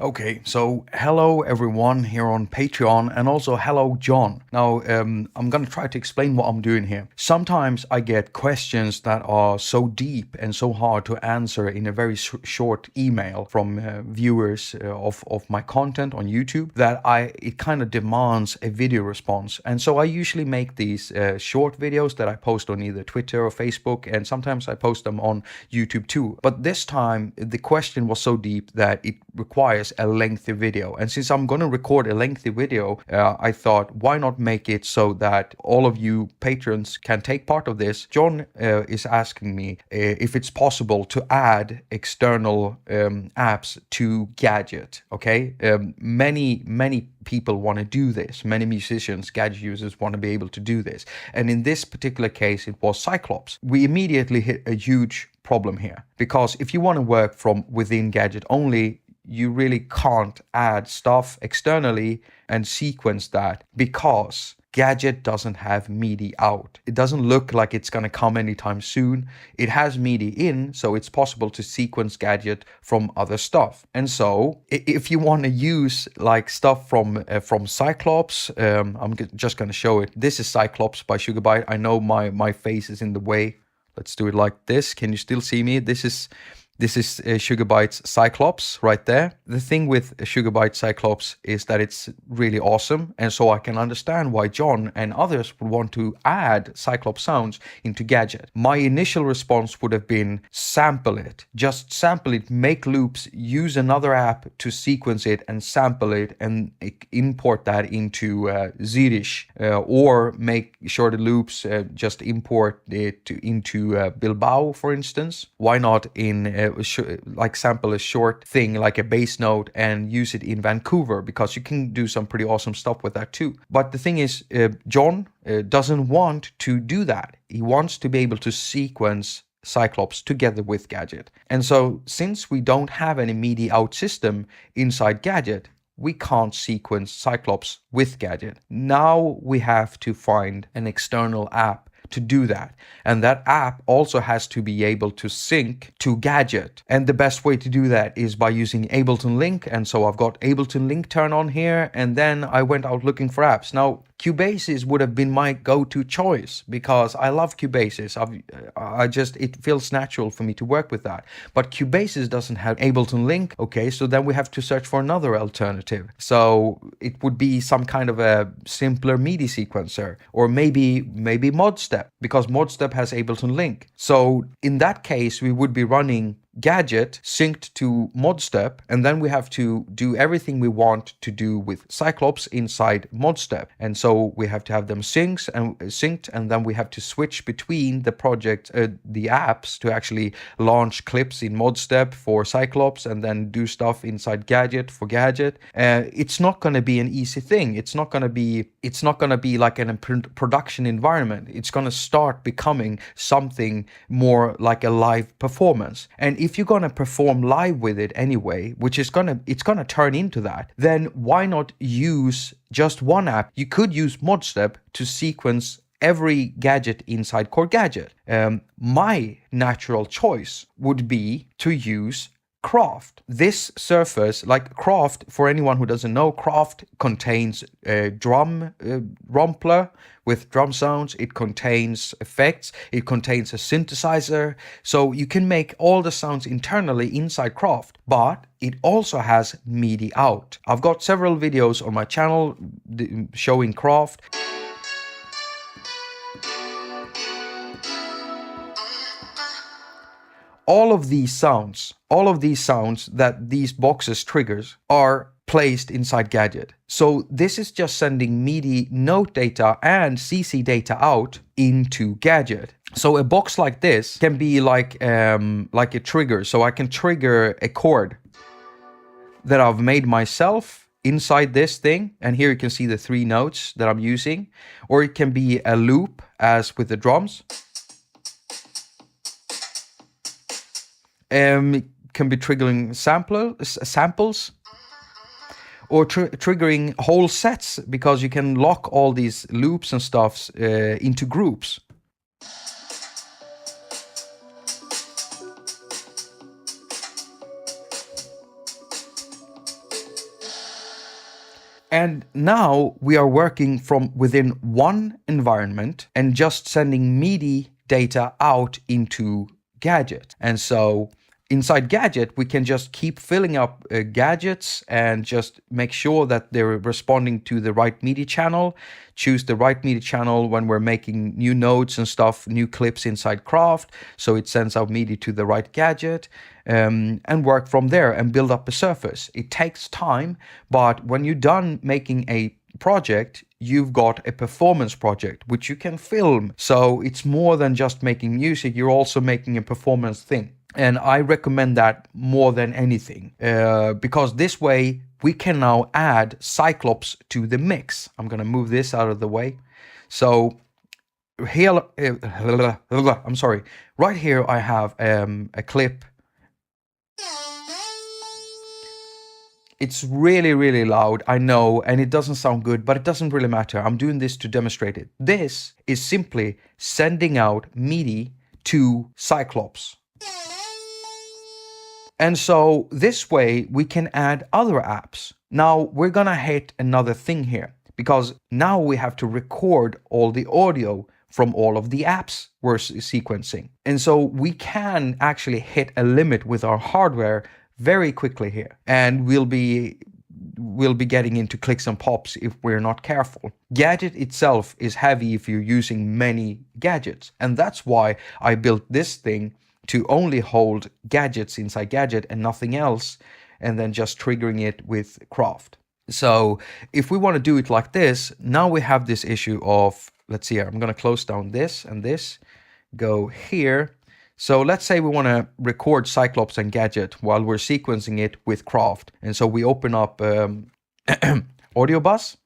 Okay, so hello everyone here on Patreon, and also hello John. Now, I'm gonna try to explain what I'm doing here. Sometimes I get questions that are so deep and so hard to answer in a very short email from viewers of my content on YouTube that it kind of demands a video response. And so I usually make these short videos that I post on either Twitter or Facebook, and sometimes I post them on YouTube too. But this time the question was so deep that it requires a lengthy video. And since I'm going to record a lengthy video, I thought, why not make it so that all of you patrons can take part of this? John is asking me if it's possible to add external apps to Gadget. Okay, many people want to do this. Many musicians, Gadget users, want to be able to do this. And in this particular case, it was Cyclops. We immediately hit a huge problem here, because if you want to work from within Gadget only, you really can't add stuff externally and sequence that, because Gadget doesn't have MIDI out. It doesn't look like it's going to come anytime soon. It has MIDI in, so it's possible to sequence Gadget from other stuff. And so if you want to use like stuff from Cyclops, I'm just going to show it. This is Cyclops by Sugarbyte. I know my face is in the way. Let's do it like this. Can you still see me? This is Sugarbyte's Cyclops right there. The thing with Sugarbyte Cyclops is that it's really awesome, and so I can understand why John and others would want to add Cyclops sounds into Gadget. My initial response would have been sample it. Just sample it, make loops, use another app to sequence it and sample it, and import that into Zirish, or make sure the loops just import it into Bilbao, for instance. Why not in like sample a short thing like a bass note and use it in Vancouver, because you can do some pretty awesome stuff with that too. But the thing is, John doesn't want to do that. He wants to be able to sequence Cyclops together with Gadget. And so since we don't have any MIDI out system inside Gadget, we can't sequence Cyclops with Gadget. Now we have to find an external app to do that, and that app also has to be able to sync to Gadget, and the best way to do that is by using Ableton Link. And so I've got Ableton Link turned on here, and then I went out looking for apps. Now Cubasis would have been my go-to choice, because I love Cubasis. It feels natural for me to work with that. But Cubasis doesn't have Ableton Link. Okay, so then we have to search for another alternative. So it would be some kind of a simpler MIDI sequencer, or maybe ModStep, because ModStep has Ableton Link. So in that case, we would be running Gadget synced to ModStep, and then we have to do everything we want to do with Cyclops inside ModStep. And so we have to have them synced, and then we have to switch between the project, the apps, to actually launch clips in ModStep for Cyclops and then do stuff inside Gadget for Gadget. It's not going to be an easy thing. It's not going to be like a production environment. It's going to start becoming something more like a live performance. And if you're going to perform live with it anyway, which is it's going to turn into that, then why not use just one app? You could use ModStep to sequence every gadget inside Core Gadget. My natural choice would be to use Craft. This surface, like Craft, for anyone who doesn't know, Craft contains a drum rompler with drum sounds. It contains effects. It contains a synthesizer. So you can make all the sounds internally inside Craft, but it also has MIDI out. I've got several videos on my channel showing Craft. All of these sounds that these boxes triggers are placed inside Gadget. So this is just sending MIDI note data and CC data out into Gadget. So a box like this can be like a trigger. So I can trigger a chord that I've made myself inside this thing, and here you can see the 3 notes that I'm using. Or it can be a loop, as with the drums. Can be triggering samples, or triggering whole sets, because you can lock all these loops and stuffs into groups. And now we are working from within one environment and just sending MIDI data out into Gadget. And so inside Gadget, we can just keep filling up gadgets and just make sure that they're responding to the right MIDI channel, choose the right MIDI channel when we're making new notes and stuff, new clips inside Craft. So it sends out MIDI to the right gadget, and work from there and build up a surface. It takes time, but when you're done making a project, you've got a performance project which you can film. So it's more than just making music, you're also making a performance thing. And I recommend that more than anything, because this way we can now add Cyclops to the mix. I'm going to move this out of the way. So here, I'm sorry, right here I have a clip. It's really, really loud, I know, and it doesn't sound good, but it doesn't really matter. I'm doing this to demonstrate it. This is simply sending out MIDI to Cyclops. And so this way we can add other apps. Now we're gonna hit another thing here, because now we have to record all the audio from all of the apps we're sequencing. And so we can actually hit a limit with our hardware very quickly here, and we'll be getting into clicks and pops if we're not careful. Gadget itself is heavy if you're using many gadgets, and that's why I built this thing to only hold gadgets inside Gadget and nothing else, and then just triggering it with Craft. So if we want to do it like this, now we have this issue of, let's see here, I'm going to close down this and this, go here. So let's say we want to record Cyclops and Gadget while we're sequencing it with Craft. And so we open up Audio Bus.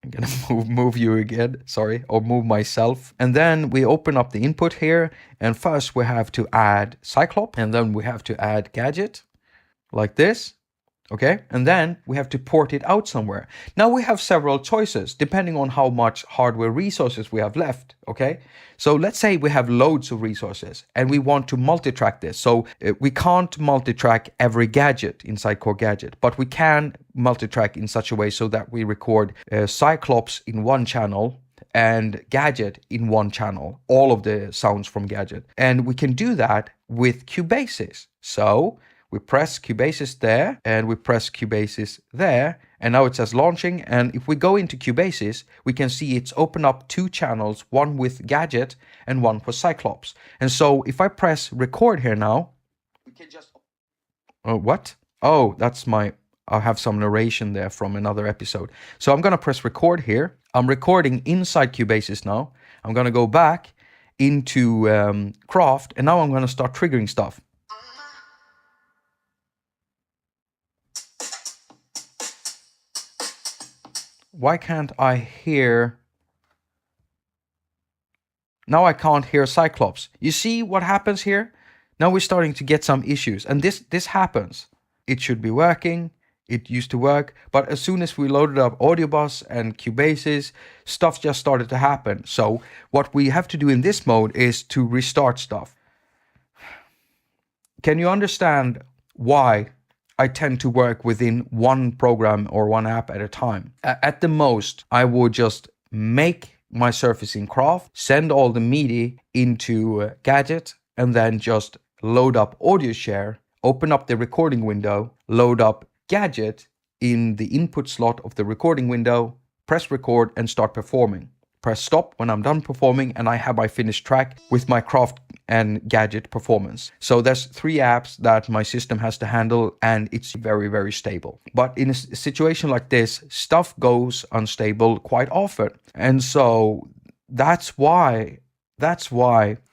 I'm gonna move you again, sorry, or move myself. And then we open up the input here. And first we have to add Cyclops, and then we have to add Gadget like this. Okay, and then we have to port it out somewhere. Now we have several choices depending on how much hardware resources we have left. Okay, so let's say we have loads of resources and we want to multi-track this. So we can't multi-track every gadget inside Core Gadget, but we can multi-track in such a way so that we record Cyclops in one channel and Gadget in one channel, all of the sounds from Gadget. And we can do that with Cubasis. So we press Cubasis there, and we press Cubasis there, and now it says launching. And if we go into Cubasis, we can see it's opened up two channels, one with Gadget and one for Cyclops. And so if I press record here now, we can just... Oh, what? Oh, that's my... I have some narration there from another episode. So I'm going to press record here. I'm recording inside Cubasis now. I'm going to go back into Craft, and now I'm going to start triggering stuff. Why can't I hear... Now I can't hear Cyclops. You see what happens here? Now we're starting to get some issues, and this happens. It should be working. It used to work, but as soon as we loaded up Audio Bus and Cubasis, stuff just started to happen. So what we have to do in this mode is to restart stuff. Can you understand why I tend to work within one program or one app at a time? At the most, I would just make my surface in Craft, send all the MIDI into Gadget, and then just load up Audio Share, open up the recording window, load up Gadget in the input slot of the recording window, press record and start performing. Press stop when I'm done performing, and I have my finished track with my Craft and Gadget performance. So there's 3 apps that my system has to handle, and it's very, very stable. But in a situation like this, stuff goes unstable quite often. And so that's why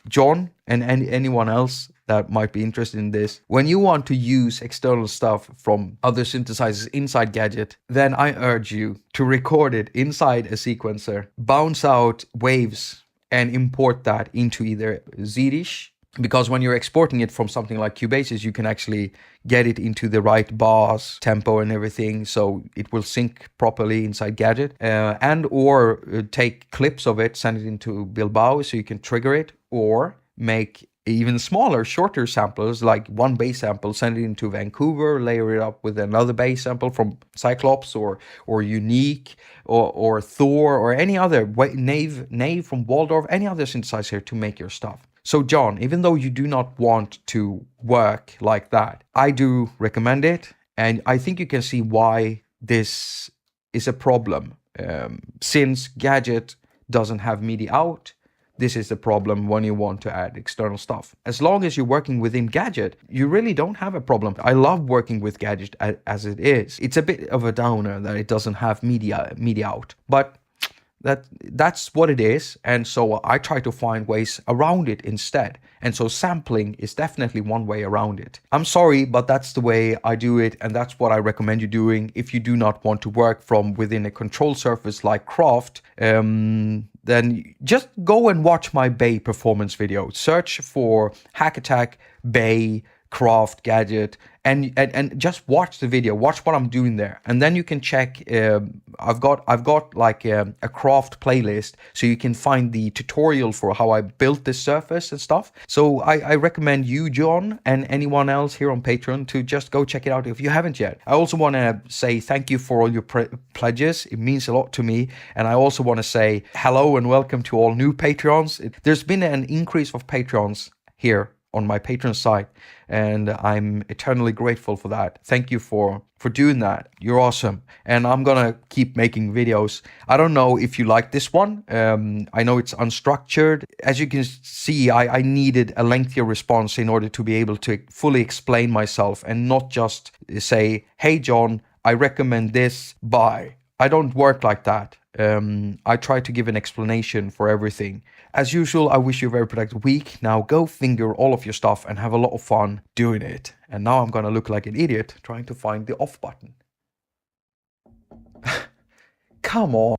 John and anyone else that might be interested in this, when you want to use external stuff from other synthesizers inside Gadget, then I urge you to record it inside a sequencer, bounce out waves, and import that into either Zdish, because when you're exporting it from something like Cubasis, you can actually get it into the right bars, tempo and everything, so it will sync properly inside Gadget, and or take clips of it, send it into Bilbao so you can trigger it, or make even smaller, shorter samples, like one bass sample, send it into Vancouver, layer it up with another bass sample from Cyclops or Unique or Thor or any other Nave from Waldorf, any other synthesizer to make your stuff. So John, even though you do not want to work like that, I do recommend it, and I think you can see why this is a problem. Since Gadget doesn't have MIDI out, this is the problem when you want to add external stuff. As long as you're working within Gadget, you really don't have a problem. I love working with Gadget as it is. It's a bit of a downer that it doesn't have MIDI out, but that's what it is, and so I try to find ways around it instead. And so sampling is definitely one way around it. I'm sorry, but that's the way I do it, and that's what I recommend you doing if you do not want to work from within a control surface like Craft. Then just go and watch my Bay performance video. Search for Hack Attack Bay Craft Gadget and just watch the video, watch what I'm doing there, and then you can check. I've got like a Craft playlist, so you can find the tutorial for how I built this surface and stuff. So I recommend you, John, and anyone else here on Patreon to just go check it out if you haven't yet. I also want to say thank you for all your pledges. It means a lot to me, and I also want to say hello and welcome to all new Patreons. There's been an increase of Patreons here on my Patreon site, and I'm eternally grateful for that. Thank you for doing that. You're awesome, and I'm gonna keep making videos. I don't know if you like this one. I know it's unstructured. As you can see, I needed a lengthier response in order to be able to fully explain myself and not just say, hey John, I recommend this, bye. I don't work like that. I try to give an explanation for everything. As usual, I wish you a very productive week. Now go finger all of your stuff and have a lot of fun doing it. And now I'm gonna look like an idiot trying to find the off button. Come on.